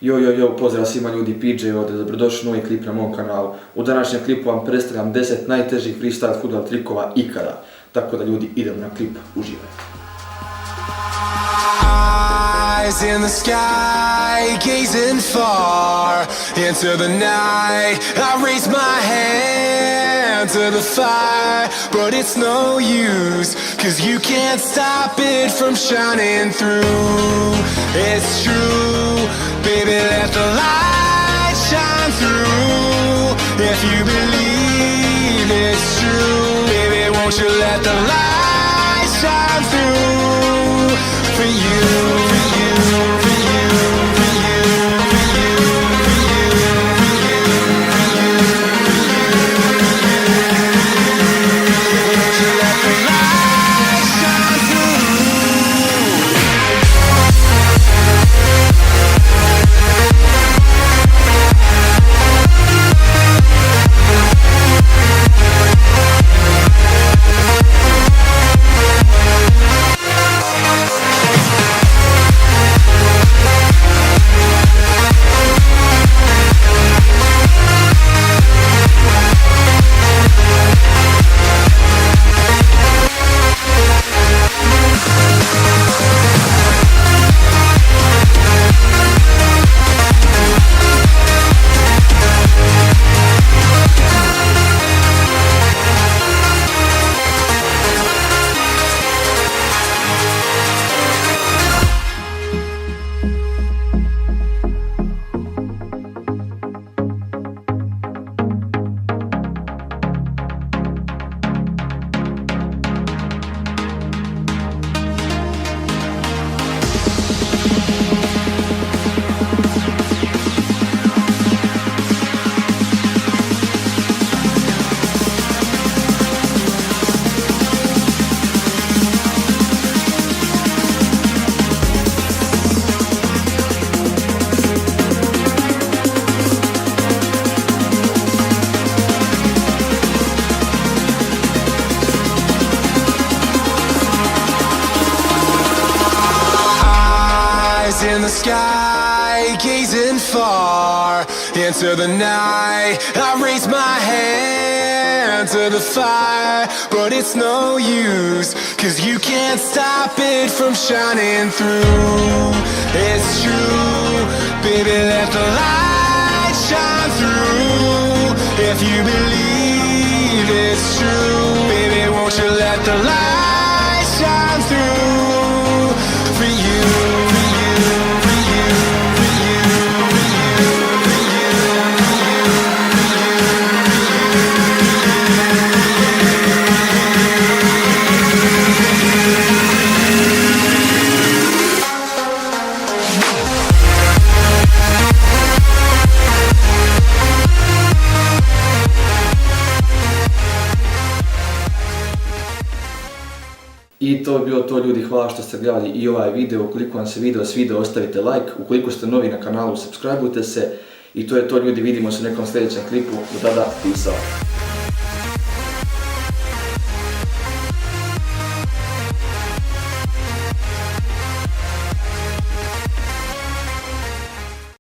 Jo, pozdrav svima ljudi, PJ ovdje, dobrodošli u novi klip na mom kanalu. U današnjem klipu vam predstavljam 10 najtežih freestyle fudbal trikova ikada. Tako da ljudi, idemo na klip, uživajte. Eyes in the sky, gazing far into the night. I raise my hand to the fire, but it's no use, 'cause you can't stop it from shining through. It's true, baby, let the light shine through. If you believe it's true, baby, won't you let the light shine through for you. In the sky, gazing far into the night. I raise my hand to the fire, but it's no use, 'cause you can't stop it from shining through. It's true, baby, let the light shine through. If you believe it's true, baby, won't you let the light shine through for you. I to bi bilo to ljudi, hvala što ste gledali i ovaj video. Ukoliko vam se video svidio, ostavite like, ukoliko ste novi na kanalu, subscribeujte se. I to je to ljudi, vidimo se u nekom sljedećem klipu. Do tada, peace out.